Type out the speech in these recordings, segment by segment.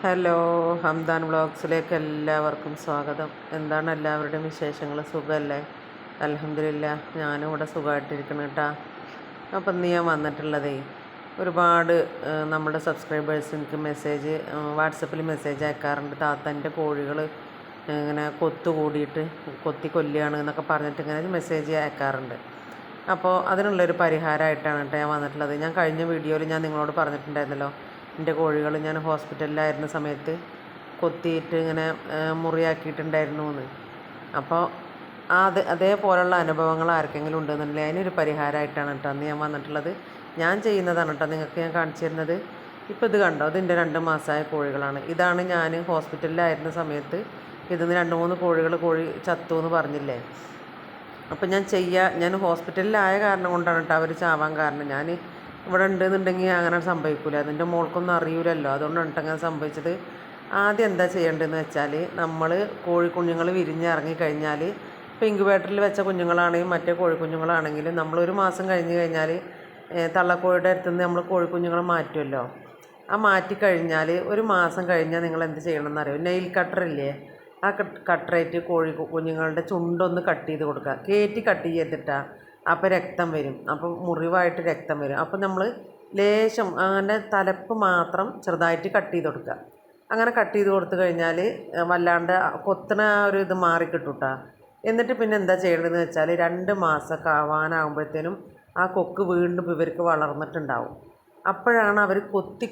Hello, Hamdan വ്ളോഗ്സിലേക്ക് എല്ലാവർക്കും സ്വാഗതം. എന്താണ് എല്ലാവരുടെയും വിശേഷങ്ങൾ? സുഖമല്ലേ? അൽഹംദുലില്ലാ, ഞാനും ഇവിടെ സുഖമായിട്ടിരിക്കണം കേട്ടോ. അപ്പം ഇന്ന് ഞാൻ വന്നിട്ടുള്ളതേ, ഒരുപാട് നമ്മുടെ സബ്സ്ക്രൈബേഴ്സ് എനിക്ക് വാട്സപ്പിൽ മെസ്സേജ് അയക്കാറുണ്ട്. താത്തൻ്റെ കോഴികൾ ഇങ്ങനെ കൂടിയിട്ട് കൊത്തി കൊല്ലുകയാണ് എന്നൊക്കെ പറഞ്ഞിട്ട് ഇങ്ങനെ മെസ്സേജ് അയക്കാറുണ്ട്. അപ്പോൾ അതിനുള്ളൊരു പരിഹാരമായിട്ടാണ് കേട്ടോ ഞാൻ വന്നിട്ടുള്ളത്. ഞാൻ കഴിഞ്ഞ വീഡിയോയിൽ ഞാൻ നിങ്ങളോട് പറഞ്ഞിട്ടുണ്ടായിരുന്നല്ലോ, എൻ്റെ കോഴികൾ ഞാൻ ഹോസ്പിറ്റലിലായിരുന്ന സമയത്ത് കൊത്തിയിട്ട് ഇങ്ങനെ മുറിയാക്കിയിട്ടുണ്ടായിരുന്നു എന്ന്. അപ്പോൾ അതേപോലുള്ള അനുഭവങ്ങൾ ആർക്കെങ്കിലും ഉണ്ടെന്നുണ്ടെങ്കിൽ അതിനൊരു പരിഹാരമായിട്ടാണ് കേട്ടോ അന്ന് ഞാൻ വന്നിട്ടുള്ളത്. ഞാൻ ചെയ്യുന്നതാണ് കേട്ടോ നിങ്ങൾക്ക് ഞാൻ കാണിച്ചു തരുന്നത്. ഇപ്പോൾ ഇത് കണ്ടോ, ഇതിൻ്റെ 2 മാസമായ കോഴികളാണ്. ഇതാണ് ഞാൻ ഹോസ്പിറ്റലിലായിരുന്ന സമയത്ത് ഇതിന്ന് 2-3 കോഴി ചത്തു എന്ന് പറഞ്ഞില്ലേ. അപ്പം ഞാൻ ഹോസ്പിറ്റലിലായ കാരണം കൊണ്ടാണ് കേട്ടോ അവർ ചാവാൻ കാരണം. ഞാൻ ഇവിടെ ഉണ്ടെന്നുണ്ടെങ്കിൽ അങ്ങനെ സംഭവിക്കില്ല. അതിൻ്റെ മോൾക്കൊന്നും അറിയില്ലല്ലോ, അതുകൊണ്ടാണ് കേട്ടോ അങ്ങനെ സംഭവിച്ചത്. ആദ്യം എന്താ ചെയ്യേണ്ടതെന്ന് വെച്ചാൽ, നമ്മൾ കോഴിക്കുഞ്ഞുങ്ങൾ വിരിഞ്ഞിറങ്ങിക്കഴിഞ്ഞാൽ, ഇപ്പോൾ ഇൻക്യുബേറ്ററിൽ വെച്ച കുഞ്ഞുങ്ങളാണെങ്കിലും മറ്റേ കോഴിക്കുഞ്ഞുങ്ങളാണെങ്കിലും നമ്മളൊരു മാസം കഴിഞ്ഞ് കഴിഞ്ഞാൽ തള്ളക്കോഴിയുടെ അടുത്തുനിന്ന് നമ്മൾ കോഴിക്കുഞ്ഞുങ്ങളെ മാറ്റുമല്ലോ. ആ മാറ്റിക്കഴിഞ്ഞാൽ ഒരു മാസം കഴിഞ്ഞാൽ നിങ്ങൾ എന്ത് ചെയ്യണമെന്ന് അറിയോ? നെയിൽ കട്ടറില്ലേ, ആ കട്ടറേറ്റ് കുഞ്ഞുങ്ങളുടെ ചുണ്ടൊന്ന് കട്ട് ചെയ്ത് കൊടുക്കുക. കട്ട് ചെയ്തിട്ടാൽ അപ്പോൾ രക്തം വരും. അപ്പം മുറിവായിട്ട് രക്തം വരും. അപ്പം നമ്മൾ ലേശം അങ്ങനെ തലപ്പ് മാത്രം ചെറുതായിട്ട് കട്ട് ചെയ്ത് കൊടുക്കുക. അങ്ങനെ കട്ട് ചെയ്ത് കൊടുത്തു കഴിഞ്ഞാൽ വല്ലാണ്ട് കൊത്തണ ആ ഒരു ഇത് മാറിക്കിട്ടും കേട്ടോ. എന്നിട്ട് പിന്നെ എന്താ ചെയ്യേണ്ടതെന്ന് വെച്ചാൽ, 2 മാസമൊക്കെ ആവാനാകുമ്പോഴത്തേനും ആ കൊക്ക് വീണ്ടും ഇവർക്ക് വളർന്നിട്ടുണ്ടാവും. അപ്പോഴാണ് അവർ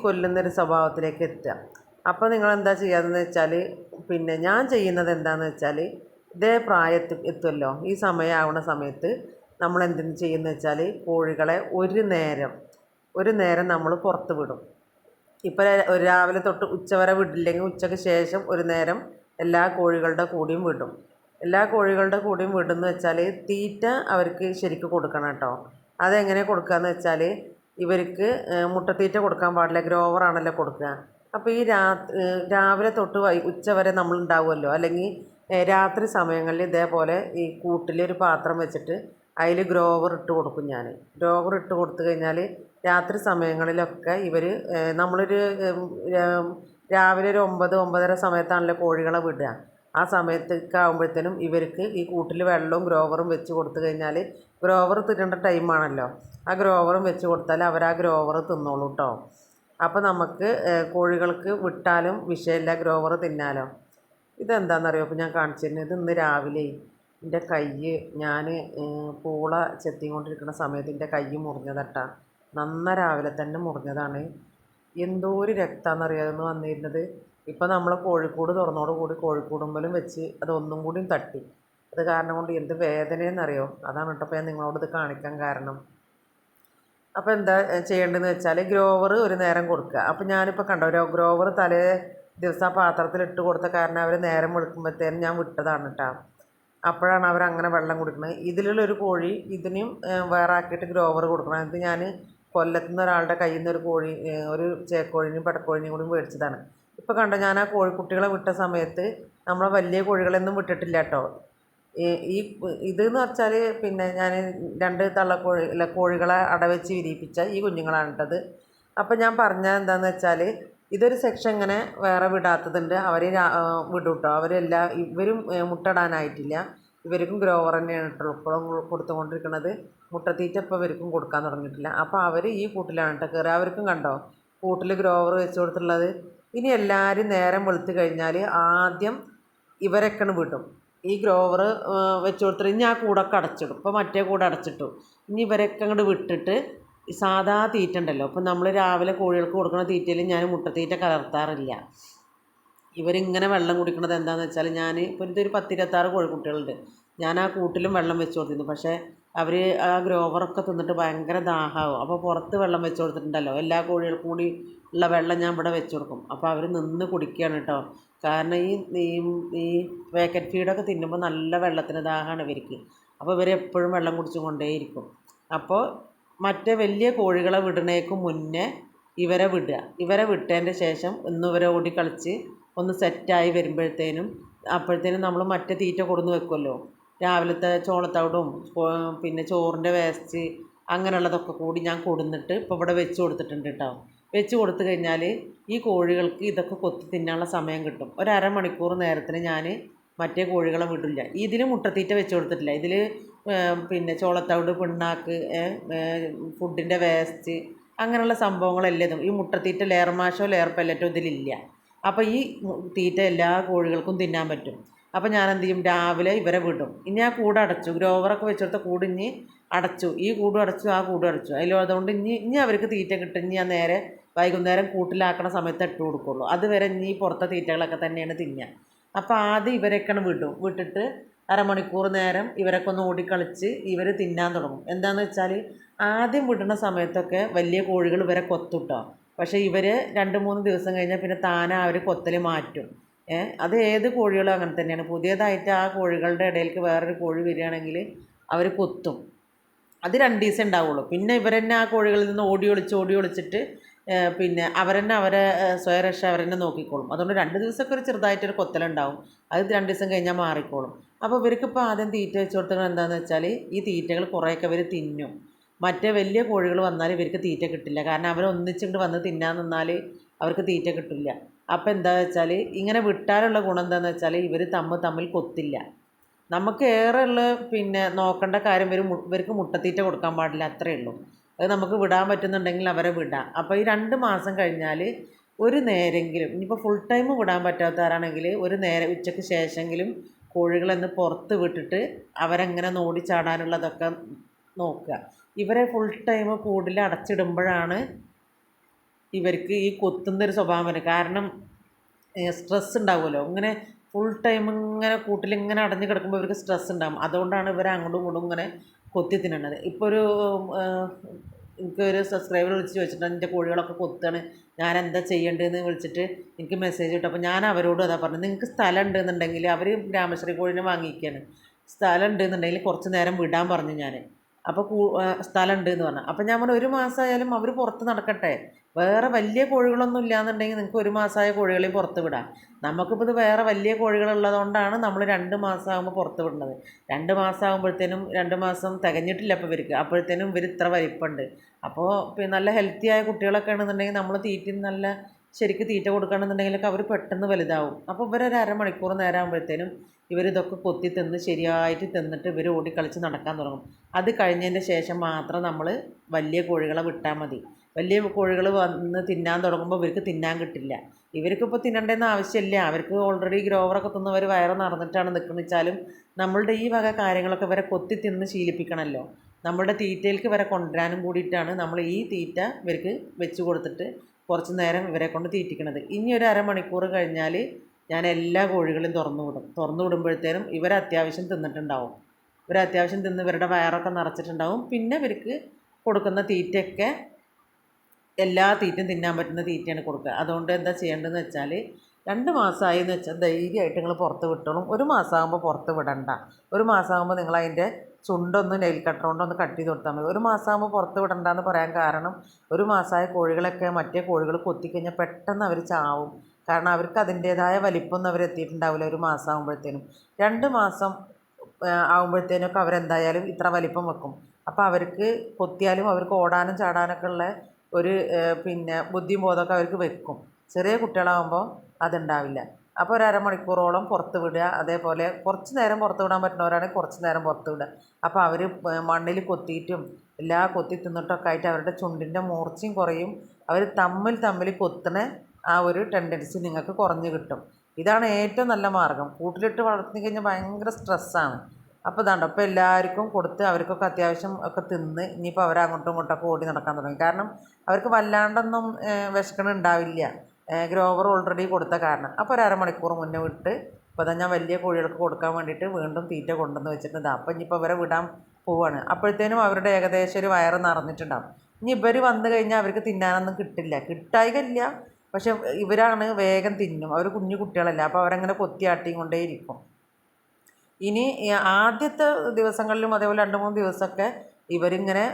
കൊല്ലുന്നൊരു സ്വഭാവത്തിലേക്ക് എത്തുക. അപ്പോൾ നിങ്ങളെന്താ ചെയ്യാമെന്ന് വെച്ചാൽ, പിന്നെ ഞാൻ ചെയ്യുന്നത് എന്താണെന്ന് വെച്ചാൽ, ഇതേ പ്രായത്തിൽ എത്തുമല്ലോ, ഈ സമയമാവുന്ന സമയത്ത് നമ്മൾ എന്തെന്ന് ചെയ്യുന്നത് വെച്ചാൽ, കോഴികളെ ഒരു നേരം നമ്മൾ പുറത്ത് വിടും. ഇപ്പോൾ രാവിലെ തൊട്ട് ഉച്ചവരെ വിടില്ലെങ്കിൽ ഉച്ചയ്ക്ക് ശേഷം ഒരു നേരം എല്ലാ കോഴികളുടെ കൂടിയും വിടും. വിടുന്ന വെച്ചാൽ, തീറ്റ അവർക്ക് ശരിക്കും കൊടുക്കണം കേട്ടോ. അതെങ്ങനെ കൊടുക്കുകയെന്ന് വെച്ചാൽ, ഇവർക്ക് മുട്ടത്തീറ്റ കൊടുക്കാൻ പാടില്ല, ഗ്രോവറാണല്ലോ കൊടുക്കുക. അപ്പോൾ ഈ രാവിലെ തൊട്ട് ഉച്ചവരെ നമ്മൾ ഉണ്ടാവുമല്ലോ, അല്ലെങ്കിൽ രാത്രി സമയങ്ങളിൽ ഇതേപോലെ ഈ കൂട്ടിൽ ഒരു പാത്രം വെച്ചിട്ട് അതിൽ ഗ്രോവർ ഇട്ട് കൊടുക്കും ഞാൻ. ഗ്രോവർ ഇട്ട് കൊടുത്തു കഴിഞ്ഞാൽ രാത്രി സമയങ്ങളിലൊക്കെ നമ്മളൊരു രാവിലെ ഒരു 9-9:30 സമയത്താണല്ലോ കോഴികളെ വിടുക. ആ സമയത്തൊക്കെ ആകുമ്പോഴത്തേനും ഇവർക്ക് ഈ കൂട്ടിൽ വെള്ളവും ഗ്രോവറും വെച്ച് കൊടുത്തു കഴിഞ്ഞാൽ, ഗ്രോവർ തിന്നേണ്ട ടൈമാണല്ലോ, ആ ഗ്രോവറും വെച്ച് കൊടുത്താൽ അവർ ആ ഗ്രോവർ തിന്നോളൂ കേട്ടോ. അപ്പോൾ നമുക്ക് കോഴികൾക്ക് വിട്ടാലും വിഷയമില്ല, ഗ്രോവർ തിന്നാലോ. ഇതെന്താണെന്നറിയോ, അപ്പോൾ ഞാൻ കാണിച്ചു തരുന്നത്, ഇത് ഇന്ന് രാവിലെ എൻ്റെ കൈ ഞാൻ പൂള ചെത്തിക്കൊണ്ടിരിക്കുന്ന സമയത്ത് എൻ്റെ കൈ മുറിഞ്ഞതട്ടാ. രാവിലെ തന്നെ മുറിഞ്ഞതാണ്. എന്തോ ഒരു രക്തമാണെന്നറിയാമെന്ന് വന്നിരുന്നത്. ഇപ്പം നമ്മൾ കോഴിക്കൂട് തുറന്നോടുകൂടി കോഴിക്കൂടുമ്പലും വെച്ച് അതൊന്നും കൂടിയും തട്ടി. അത് കാരണം കൊണ്ട് എന്ത് വേദനയെന്നറിയോ. അതാണ് കേട്ടോ അപ്പോൾ ഞാൻ നിങ്ങളോട് ഇത് കാണിക്കാൻ കാരണം. അപ്പോൾ എന്താ ചെയ്യേണ്ടതെന്ന് വെച്ചാൽ, ഗ്രോവർ ഒരു നേരം കൊടുക്കുക. അപ്പോൾ ഞാനിപ്പോൾ കണ്ടോ, ഗ്രോവർ തലേ ദിവസം ആ പാത്രത്തിൽ ഇട്ട് കൊടുത്ത കാരണം അവർ നേരം വെളുക്കുമ്പോഴത്തേനും ഞാൻ വിട്ടതാണ് കേട്ടോ. അപ്പോഴാണ് അവരങ്ങനെ വെള്ളം കുടിക്കുന്നത്. ഇതിലുള്ളൊരു കോഴി ഇതിനും വേറെ ആക്കിയിട്ട് ഗ്രോവർ കൊടുക്കണം. ഇത് ഞാൻ കൊല്ലത്തുനിന്ന് ഒരാളുടെ കയ്യിൽ നിന്ന് ഒരു ചേക്കോഴിനെയും പെടക്കോഴിനെയും കൂടി മേടിച്ചതാണ്. ഇപ്പോൾ കണ്ടോ, ഞാൻ ആ കോഴിക്കുട്ടികളെ വിട്ട സമയത്ത് നമ്മളെ വലിയ കോഴികളൊന്നും വിട്ടിട്ടില്ല കേട്ടോ. ഈ ഇതെന്ന് വെച്ചാൽ, പിന്നെ ഞാൻ 2 കോഴികളെ അടവെച്ച് വിരിയിപ്പിച്ച ഈ കുഞ്ഞുങ്ങളാണ് കേട്ടത്. അപ്പം ഞാൻ പറഞ്ഞത് എന്താണെന്ന് വെച്ചാൽ, ഇതൊരു സെക്ഷൻ ഇങ്ങനെ വേറെ വിടാത്തതുണ്ട്. അവർ വിടും കേട്ടോ. ഇവരും മുട്ടയിടാനായിട്ടില്ല. ഇവർക്കും ഗ്രോവർ തന്നെയാണ് കേട്ടോ ഇപ്പോഴും കൊടുത്തുകൊണ്ടിരിക്കുന്നത്. മുട്ടത്തീറ്റ ഇപ്പോൾ ഇവർക്കും കൊടുക്കാൻ തുടങ്ങിയിട്ടില്ല. അപ്പോൾ അവർ ഈ കൂട്ടിലാണ് കേട്ടോ കയറുക. അവർക്കും കണ്ടോ കൂട്ടിൽ ഗ്രോവർ വെച്ച് കൊടുത്തിട്ടുള്ളത്. ഇനി എല്ലാവരും നേരം വെളുത്ത് കഴിഞ്ഞാൽ ആദ്യം ഇവരൊക്കെ വിടും. ഈ ഗ്രോവർ വെച്ച് കൊടുത്തിട്ട് ഇനി ആ കൂടൊക്കെ അടച്ചിടും. ഇപ്പോൾ മറ്റേ കൂടെ അടച്ചിട്ടു. ഇനി ഇവരൊക്കെ അങ്ങോട്ട് വിട്ടിട്ട് സാധാ തീറ്റ ഉണ്ടല്ലോ, ഇപ്പം നമ്മൾ രാവിലെ കോഴികൾക്ക് കൊടുക്കുന്ന തീറ്റയിൽ ഞാൻ മുട്ടത്തീറ്റ കലർത്താറില്ല. ഇവരിങ്ങനെ വെള്ളം കുടിക്കുന്നത് എന്താണെന്ന് വെച്ചാൽ, ഇപ്പോൾ ഇതൊരു 10-26 കോഴിക്കുട്ടികളുണ്ട്. ഞാൻ ആ കൂട്ടിലും വെള്ളം വെച്ച് കൊടുത്തിരുന്നു. പക്ഷേ അവർ ആ ഗ്രോവറൊക്കെ തിന്നിട്ട് ഭയങ്കര ദാഹമാവും. അപ്പോൾ പുറത്ത് വെള്ളം വെച്ച് കൊടുത്തിട്ടുണ്ടല്ലോ, എല്ലാ കോഴികൾക്കും കൂടി ഉള്ള വെള്ളം ഞാൻ ഇവിടെ വെച്ച് കൊടുക്കും. അപ്പോൾ അവർ നിന്ന് കുടിക്കുകയാണ് കേട്ടോ. കാരണം ഈ പാക്കറ്റ് ഫീഡൊക്കെ തിന്നുമ്പോൾ നല്ല വെള്ളത്തിന് ദാഹമാണ് ഇവർക്ക്. അപ്പോൾ ഇവരെപ്പോഴും വെള്ളം കുടിച്ചും കൊണ്ടേയിരിക്കും. അപ്പോൾ മറ്റേ വലിയ കോഴികളെ വിടണേക്ക് മുന്നേ ഇവരെ വിട്ടതിൻ്റെ ശേഷം ഇവരെ ഓടി കളിച്ച് ഒന്ന് സെറ്റായി വരുമ്പോഴത്തേനും നമ്മൾ മറ്റേ തീറ്റ കൊടുന്ന് വെക്കുമല്ലോ, രാവിലത്തെ ചോളത്തവിടും പിന്നെ ചോറിൻ്റെ വേസ്റ്റ് അങ്ങനെയുള്ളതൊക്കെ കൂടി ഞാൻ കൊടുന്നിട്ട് ഇപ്പോൾ ഇവിടെ വെച്ച് കൊടുത്തിട്ടുണ്ട് കേട്ടോ. വെച്ച് കൊടുത്തു കഴിഞ്ഞാൽ ഈ കോഴികൾക്ക് ഇതൊക്കെ കൊത്തി തിന്നാനുള്ള സമയം കിട്ടും. ഒരു അരമണിക്കൂർ നേരത്തിന് ഞാൻ മറ്റേ കോഴികളെ വിടില്ല. ഇതിൽ മുട്ടത്തീറ്റ വെച്ച് കൊടുത്തിട്ടില്ല. ഇതിൽ പിന്നെ ചോളത്തവിട്, പിണ്ണാക്ക്, ഫുഡിൻ്റെ വേസ്റ്റ്, അങ്ങനെയുള്ള സംഭവങ്ങളെല്ലാം ഈ മുട്ടത്തീറ്റ ലെയർ മാഷോ ലെയർ പെല്ലറ്റോ ഇതിലില്ല. അപ്പോൾ ഈ തീറ്റ എല്ലാ കോഴികൾക്കും തിന്നാൻ പറ്റും. അപ്പോൾ ഞാൻ എന്ത് ചെയ്യും, രാവിലെ ഇവരെ വിടും. ഇനി ആ കൂട് അടച്ചു, ഗ്രോവറൊക്കെ വെച്ചെടുത്ത കൂട് ഇനി അടച്ചു, ഈ കൂടും അടച്ചു, ആ കൂടും അടച്ചു. അതുകൊണ്ട് ഇനി അവർക്ക് തീറ്റ കിട്ടും. ഇനി ഞാൻ നേരെ വൈകുന്നേരം കൂട്ടിലാക്കണ സമയത്ത് ഇട്ട് കൊടുക്കുള്ളൂ. അതുവരെ ഇനി പുറത്തെ തീറ്റകളൊക്കെ തന്നെയാണ് തിന്നുക. അപ്പോൾ ആദ്യം ഇവരെയൊക്കെയാണ് വിട്ടിട്ട് അരമണിക്കൂർ നേരം ഇവരൊക്കെ ഒന്ന് ഓടിക്കളിച്ച് ഇവർ തിന്നാൻ തുടങ്ങും. എന്താണെന്ന് വെച്ചാൽ ആദ്യം വിടുന്ന സമയത്തൊക്കെ വലിയ കോഴികൾ ഇവരെ കൊത്തുട്ടോ. പക്ഷേ ഇവർ 2-3 ദിവസം കഴിഞ്ഞാൽ പിന്നെ താനാ അവർ കൊത്തൽ മാറ്റും. അത് ഏത് കോഴികളും അങ്ങനെ തന്നെയാണ്. പുതിയതായിട്ട് ആ കോഴികളുടെ ഇടയിലേക്ക് വേറൊരു കോഴി വരികയാണെങ്കിൽ അവർ കൊത്തും. അത് 2 ദിവസം ഉണ്ടാവുള്ളൂ. പിന്നെ ഇവരെന്നെ ആ കോഴികളിൽ നിന്ന് ഓടി ഒളിച്ചിട്ട് പിന്നെ അവരെന്നെ അവരെ സ്വയരക്ഷ അവരെന്നെ നോക്കിക്കോളും. അതുകൊണ്ട് 2 ദിവസമൊക്കെ ഒരു ചെറുതായിട്ടൊരു കൊത്തലുണ്ടാവും. അത് 2 ദിവസം കഴിഞ്ഞാൽ മാറിക്കോളും. അപ്പോൾ ഇവർക്കിപ്പോൾ ആദ്യം തീറ്റ വെച്ച് കൊടുത്തത് എന്താണെന്ന് വെച്ചാൽ ഈ തീറ്റകൾ കുറേയൊക്കെ ഇവർ തിന്നും. മറ്റേ വലിയ കോഴികൾ വന്നാൽ ഇവർക്ക് തീറ്റ കിട്ടില്ല. കാരണം അവർ ഒന്നിച്ചിട്ട് വന്ന് തിന്നാൻ നിന്നാൽ അവർക്ക് തീറ്റ കിട്ടില്ല. അപ്പോൾ എന്താ വെച്ചാൽ ഇങ്ങനെ വിട്ടാലുള്ള ഗുണം എന്താണെന്ന് വെച്ചാൽ ഇവർ തമ്മിൽ കൊത്തില്ല. നമുക്ക് ഏറെ ഉള്ള പിന്നെ നോക്കേണ്ട കാര്യം ഇവർക്ക് മുട്ടത്തീറ്റ കൊടുക്കാൻ പാടില്ല, അത്രയേ ഉള്ളൂ. അത് നമുക്ക് വിടാൻ പറ്റുന്നുണ്ടെങ്കിൽ അവരെ വിടാം. അപ്പോൾ ഈ 2 മാസം കഴിഞ്ഞാൽ ഒരു നേരെങ്കിലും, ഇനിയിപ്പോൾ ഫുൾ ടൈം വിടാൻ പറ്റാത്തവരാണെങ്കിൽ ഒരു നേരം ഉച്ചയ്ക്ക് ശേഷമെങ്കിലും കോഴികളെന്ന് പുറത്ത് വിട്ടിട്ട് അവരെങ്ങനെ ഓടിച്ചാടാനുള്ളതൊക്കെ നോക്കുക. ഇവരെ ഫുൾ ടൈം കൂടിൽ അടച്ചിടുമ്പോഴാണ് ഇവർക്ക് ഈ കൊത്തുന്നൊരു സ്വഭാവം വരും. കാരണം സ്ട്രെസ് ഉണ്ടാവുമല്ലോ. ഇങ്ങനെ ഫുൾ ടൈം ഇങ്ങനെ കൂട്ടിലിങ്ങനെ അടഞ്ഞു കിടക്കുമ്പോൾ ഇവർക്ക് സ്ട്രെസ് ഉണ്ടാകും. അതുകൊണ്ടാണ് ഇവർ അങ്ങോട്ടും ഇങ്ങോട്ടും ഇങ്ങനെ കൊത്തി തിന്നണത്. ഇപ്പോൾ എനിക്കൊരു സബ്സ്ക്രൈബർ വിളിച്ച് ചോദിച്ചിട്ട് എൻ്റെ കോഴികളൊക്കെ കൊത്താണ്, ഞാൻ എന്താ ചെയ്യേണ്ടതെന്ന് വിളിച്ചിട്ട് എനിക്ക് മെസ്സേജ് ഇട്ടു. അപ്പോൾ ഞാൻ അവരോടും അതാ പറഞ്ഞത്, നിങ്ങൾക്ക് സ്ഥലം ഉണ്ടെന്നുണ്ടെങ്കിൽ, അവർ ഗ്രാമശ്രീ കോഴിനെ വാങ്ങിയിരിക്കുകയാണ്, സ്ഥലം ഉണ്ടെന്നുണ്ടെങ്കിൽ കുറച്ച് നേരം വിടാൻ പറഞ്ഞു ഞാൻ. അപ്പോൾ സ്ഥലം ഉണ്ട് എന്ന് പറഞ്ഞു. അപ്പോൾ ഞാൻ പറഞ്ഞു 1 മാസമായാലും അവർ പുറത്ത് നടക്കട്ടെ, വേറെ വലിയ കോഴികളൊന്നും ഇല്ലയെന്നുണ്ടെങ്കിൽ നിങ്ങൾക്ക് 1 മാസമായ കോഴികളെയും പുറത്ത് വിടാം. നമുക്കിപ്പോൾ ഇത് വേറെ വലിയ കോഴികളുള്ളതുകൊണ്ടാണ് നമ്മൾ 2 മാസമാകുമ്പോൾ പുറത്ത് വിടുന്നത്. 2 മാസമാകുമ്പോഴത്തേനും 2 മാസം തികഞ്ഞിട്ടില്ല അപ്പോൾ ഇവർക്ക്, അപ്പോഴത്തേനും ഇവർ ഇത്ര വലിപ്പമുണ്ട്. അപ്പോൾ പിന്നെ നല്ല ഹെൽത്തി ആയ കുട്ടികളൊക്കെ ആണെന്നുണ്ടെങ്കിൽ നമ്മൾ നല്ല ശരിക്ക് തീറ്റ കൊടുക്കുകയാണെന്നുണ്ടെങ്കിലൊക്കെ അവർ പെട്ടെന്ന് വലുതാവും. അപ്പോൾ ഇവരൊരു അരമണിക്കൂർ നേരം ആകുമ്പോഴത്തേനും ഇവരിതൊക്കെ കൊത്തി തിന്ന് ശരിയായിട്ട് തിന്നിട്ട് ഇവർ ഓടിക്കളിച്ച് നടക്കാൻ തുടങ്ങും. അത് കഴിഞ്ഞതിൻ്റെ ശേഷം മാത്രം നമ്മൾ വലിയ കോഴികളെ വിട്ടാൽ മതി. വലിയ കോഴികൾ വന്ന് തിന്നാൻ തുടങ്ങുമ്പോൾ ഇവർക്ക് തിന്നാൻ കിട്ടില്ല. ഇവർക്കിപ്പോൾ തിന്നേണ്ടെന്ന് ആവശ്യമില്ല. അവർക്ക് ഓൾറെഡി ഗ്രോവറൊക്കെ തിന്നവർ വയറ് നിറഞ്ഞിട്ടാണ് നിൽക്കുന്നത് വെച്ചാലും നമ്മളുടെ ഈ വക കാര്യങ്ങളൊക്കെ ഇവരെ കൊത്തി തിന്ന് ശീലിപ്പിക്കണമല്ലോ. നമ്മളുടെ തീറ്റയിലേക്ക് വരെ കൊണ്ടുവരാനും കൂടിയിട്ടാണ് നമ്മൾ ഈ തീറ്റ ഇവർക്ക് വെച്ച് കൊടുത്തിട്ട് കുറച്ച് നേരം ഇവരെ കൊണ്ട് തീറ്റിക്കണത്. ഇനി ഒരു അരമണിക്കൂർ കഴിഞ്ഞാൽ ഞാൻ എല്ലാ കോഴികളും തുറന്നു വിടുമ്പോഴത്തേനും ഇവർ അത്യാവശ്യം തിന്നിട്ടുണ്ടാവും. ഇവർ അത്യാവശ്യം തിന്ന് ഇവരുടെ വയറൊക്കെ നിറച്ചിട്ടുണ്ടാവും. പിന്നെ ഇവർക്ക് കൊടുക്കുന്ന തീറ്റയൊക്കെ എല്ലാ തീറ്റയും തിന്നാൻ പറ്റുന്ന തീറ്റയാണ് കൊടുക്കുക. അതുകൊണ്ട് എന്താ ചെയ്യേണ്ടതെന്ന് വെച്ചാൽ 2 മാസമായി എന്ന് വെച്ചാൽ ധൈര്യമായിട്ട് നിങ്ങൾ പുറത്ത് വിട്ടോളും. 1 മാസമാകുമ്പോൾ പുറത്ത് വിടണ്ട. 1 മാസമാകുമ്പോൾ നിങ്ങൾ അതിൻ്റെ ചുണ്ടൊന്ന് നെയിൽ കട്ടർ കൊണ്ടൊന്ന് കട്ട് ചെയ്ത് കൊടുത്താൽ മതി. 1 മാസമാകുമ്പോൾ പുറത്ത് വിടണ്ടെന്ന് പറയാൻ കാരണം 1 മാസമായ കോഴികളൊക്കെ മറ്റേ കോഴികൾ കൊത്തിക്കഴിഞ്ഞാൽ പെട്ടെന്ന് അവർ ചാവും. കാരണം അവർക്ക് അതിൻ്റേതായ വലിപ്പമൊന്നും അവർ എത്തിയിട്ടുണ്ടാവില്ല 1 മാസം ആകുമ്പോഴത്തേനും. 2 മാസം ആകുമ്പോഴത്തേനൊക്കെ അവരെന്തായാലും ഇത്ര വലിപ്പം വെക്കും. അപ്പോൾ അവർക്ക് കൊത്തിയാലും അവർക്ക് ഓടാനും ചാടാനൊക്കെ ഉള്ള ഒരു പിന്നെ ബുദ്ധിയും ബോധമൊക്കെ അവർക്ക് വെക്കും. ചെറിയ കുട്ടികളാകുമ്പോൾ അതുണ്ടാവില്ല. അപ്പോൾ ഒരു അരമണിക്കൂറോളം പുറത്ത് വിടുക. അതേപോലെ കുറച്ച് നേരം പുറത്ത് വിടാൻ പറ്റുന്നവരാണെങ്കിൽ കുറച്ച് നേരം പുറത്ത് വിടുക. അപ്പോൾ അവർ മണ്ണിൽ കൊത്തിയിട്ടും കൊത്തി തിന്നിട്ടൊക്കെ ആയിട്ട് അവരുടെ ചുണ്ടിൻ്റെ മൂർച്ചയും കുറയും. അവർ തമ്മിൽ കൊത്തണ ആ ഒരു ടെൻഡൻസി നിങ്ങൾക്ക് കുറഞ്ഞ് കിട്ടും. ഇതാണ് ഏറ്റവും നല്ല മാർഗ്ഗം. കൂട്ടിലിട്ട് വളർത്തി കഴിഞ്ഞാൽ ഭയങ്കര സ്ട്രെസ്സാണ്. അപ്പോൾ ഇതാണ്ടോ, അപ്പോൾ എല്ലാവർക്കും കൊടുത്ത് അവർക്കൊക്കെ അത്യാവശ്യം ഒക്കെ തിന്ന് ഇനിയിപ്പോൾ അവർ അങ്ങോട്ടും ഇങ്ങോട്ടൊക്കെ ഓടി നടക്കാൻ തുടങ്ങി. കാരണം അവർക്ക് വല്ലാണ്ടൊന്നും വിശക്കണുണ്ടാവില്ല, ഗ്രോവർ ഓൾറെഡി കൊടുത്ത കാരണം. അപ്പോൾ ഒരു അരമണിക്കൂർ മുന്നേ വിട്ട് ഇപ്പോൾ അതാ ഞാൻ വലിയ കോഴികൾക്ക് കൊടുക്കാൻ വേണ്ടിയിട്ട് വീണ്ടും തീറ്റ കൊണ്ടുവന്ന് വെച്ചിട്ടുണ്ട്. അപ്പോൾ ഇനിയിപ്പോൾ ഇവരെ വിടാൻ പോവുകയാണ്. അപ്പോഴത്തേനും അവരുടെ ഏകദേശം ഒരു വയറ് നിറഞ്ഞിട്ടുണ്ടാകും. ഇനി ഇവർ വന്നു കഴിഞ്ഞാൽ അവർക്ക് തിന്നാനൊന്നും കിട്ടായികയില്ല. പക്ഷെ ഇവരാണ് വേഗം തിന്നും. അവർ കുഞ്ഞു കുട്ടികളല്ല. അപ്പോൾ അവരങ്ങനെ കൊത്തിയാട്ടിയും കൊണ്ടേയിരിക്കും. ഇനി ആദ്യത്തെ ദിവസങ്ങളിലും അതേപോലെ 2-3 ദിവസമൊക്കെ ഇവരിങ്ങനെ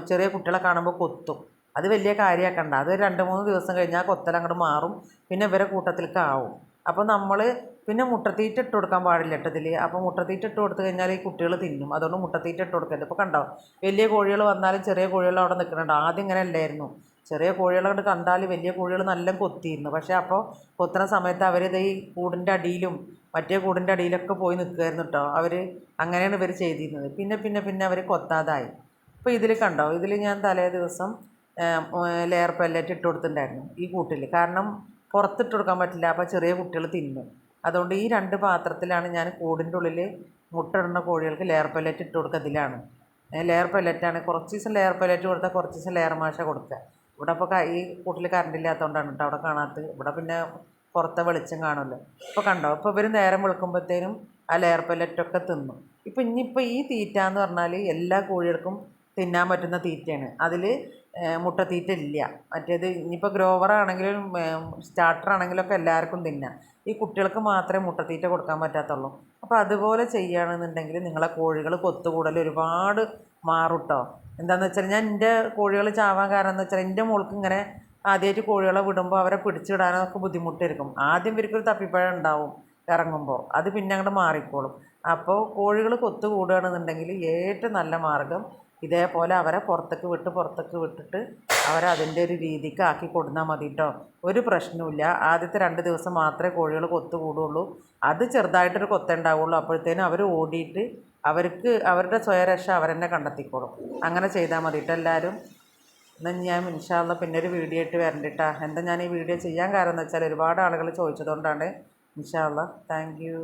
ചെറിയ കുട്ടികളെ കാണുമ്പോൾ കൊത്തും. അത് വലിയ കാര്യമാക്കണ്ട. അത് 2-3 ദിവസം കഴിഞ്ഞാൽ കൊത്തലങ്ങോട്ട് മാറും. പിന്നെ ഇവരെ കൂട്ടത്തിലേക്ക് ആവും. അപ്പോൾ നമ്മൾ പിന്നെ മുട്ടത്തീറ്റ ഇട്ട് കൊടുക്കാൻ പാടില്ല ഇതിൽ. അപ്പോൾ മുട്ടത്തീറ്റ ഇട്ട് കൊടുത്തു കഴിഞ്ഞാൽ ഈ കുട്ടികൾ തിന്നും. അതുകൊണ്ട് മുട്ടത്തീറ്റ ഇട്ട് കൊടുക്കരുത്. ഇപ്പോൾ കണ്ടോ, വലിയ കോഴികൾ വന്നാലും ചെറിയ കോഴികൾ അവിടെ നിൽക്കുന്നുണ്ടോ. ആദ്യം ഇങ്ങനെ അല്ലായിരുന്നു. ചെറിയ കോഴികളെ കൊണ്ട് കണ്ടാൽ വലിയ കോഴികൾ നല്ല കൊത്തിയിരുന്നു. പക്ഷേ അപ്പോൾ കൊത്തുന്ന സമയത്ത് അവരിത് ഈ കൂടിൻ്റെ അടിയിലും മറ്റേ കൂടിൻ്റെ അടിയിലൊക്കെ പോയി നിൽക്കുമായിരുന്നു കേട്ടോ. അങ്ങനെയാണ് ഇവർ ചെയ്തിരുന്നത്. പിന്നെ പിന്നെ പിന്നെ അവർ കൊത്താതായി. ഇപ്പോൾ ഇതിൽ കണ്ടോ, ഇതിൽ ഞാൻ തലേ ദിവസം ലെയർ പെല്ലറ്റ് ഇട്ട് കൊടുത്തിട്ടുണ്ടായിരുന്നു ഈ കൂട്ടിൽ. കാരണം പുറത്തിട്ട് കൊടുക്കാൻ പറ്റില്ല, അപ്പോൾ ചെറിയ കുട്ടികൾ തിന്നും. അതുകൊണ്ട് ഈ 2 പാത്രത്തിലാണ് ഞാൻ കൂടിൻ്റെ ഉള്ളിൽ മുട്ടയിടുന്ന കോഴികൾക്ക് ലെയർ പെല്ലറ്റ് ഇട്ട് കൊടുക്കുക. ഇതിലാണ് ലെയർ പെല്ലറ്റാണ്. കുറച്ച് ദിവസം ലെയർ പെല്ലറ്റ് കൊടുത്താൽ കുറച്ച് ദിവസം ലെയർ മാഷ കൊടുക്കുക. ഇവിടെ ഇപ്പോൾ ഈ കൂട്ടിൽ കറണ്ട് ഇല്ലാത്തതുകൊണ്ടാണ് കേട്ടോ അവിടെ കാണാത്തത്. ഇവിടെ പിന്നെ പുറത്തെ വെളിച്ചം കാണുമല്ലോ. ഇപ്പോൾ കണ്ടോ, ഇപ്പോൾ ഇവർ നേരം വെളുക്കുമ്പോഴത്തേനും ആ ലെയർ പെല്ലറ്റൊക്കെ തിന്നും. ഇനിയിപ്പോൾ ഈ തീറ്റ എന്ന് പറഞ്ഞാൽ എല്ലാ കോഴികൾക്കും തിന്നാൻ പറ്റുന്ന തീറ്റയാണ്. അതിൽ മുട്ടത്തീറ്റ ഇല്ല. മറ്റേത് ഇനിയിപ്പോൾ ഗ്രോവറാണെങ്കിലും സ്റ്റാർട്ടറാണെങ്കിലും ഒക്കെ എല്ലാവർക്കും തിന്നാം. ഈ കുട്ടികൾക്ക് മാത്രമേ മുട്ടത്തീറ്റ കൊടുക്കാൻ പറ്റാത്തുള്ളൂ. അപ്പോൾ അതുപോലെ ചെയ്യുകയാണെന്നുണ്ടെങ്കിൽ നിങ്ങളെ കോഴികൾ കൊത്തുകൂടൽ ഒരുപാട് മാറും കേട്ടോ. എന്താണെന്ന് വെച്ചാൽ ഞാൻ എൻ്റെ കോഴികൾ ചാവാൻ കാരണം എന്ന് വെച്ചാൽ എൻ്റെ മോൾക്ക് ഇങ്ങനെ ആദ്യമായിട്ട് കോഴികളെ വിടുമ്പോൾ അവരെ പിടിച്ചിടാനൊക്കെ ബുദ്ധിമുട്ടായിരിക്കും. ആദ്യം ഇവർക്കൊരു തപ്പിപ്പഴം ഉണ്ടാവും ഇറങ്ങുമ്പോൾ, അത് പിന്നെ അങ്ങോട്ട് മാറിക്കോളും. അപ്പോൾ കോഴികൾ കൊത്തുകൂടുകയാണെന്നുണ്ടെങ്കിൽ ഏറ്റവും നല്ല മാർഗ്ഗം ഇതേപോലെ അവരെ പുറത്തേക്ക് വിട്ടിട്ട് അവരെ അതിൻ്റെ ഒരു രീതിക്ക് ആക്കി കൊടുന്നാൽ മതി കേട്ടോ. ഒരു പ്രശ്നവുമില്ല. ആദ്യത്തെ 2 ദിവസം മാത്രമേ കോഴികൾ കൊത്തുകൂടുള്ളൂ. അത് ചെറുതായിട്ടൊരു കൊത്തുണ്ടാവുള്ളൂ. അപ്പോഴത്തേനും അവർ ഓടിയിട്ട് അവരുടെ സ്വയരക്ഷ അവരെന്നെ കണ്ടെത്തിക്കോളും. അങ്ങനെ ചെയ്താൽ മതി കേട്ടോ എല്ലാവരും. എന്നാൽ ഞാൻ ഇൻഷാ അല്ലാ പിന്നെ ഒരു വീഡിയോ ആയിട്ട് വരണ്ടിട്ടാ. എന്താ ഞാൻ ഈ വീഡിയോ ചെയ്യാൻ കാരണം എന്ന് വെച്ചാൽ ഒരുപാട് ആളുകൾ ചോദിച്ചതുകൊണ്ടാണ്. ഇൻഷാ അല്ലാ. Thank you.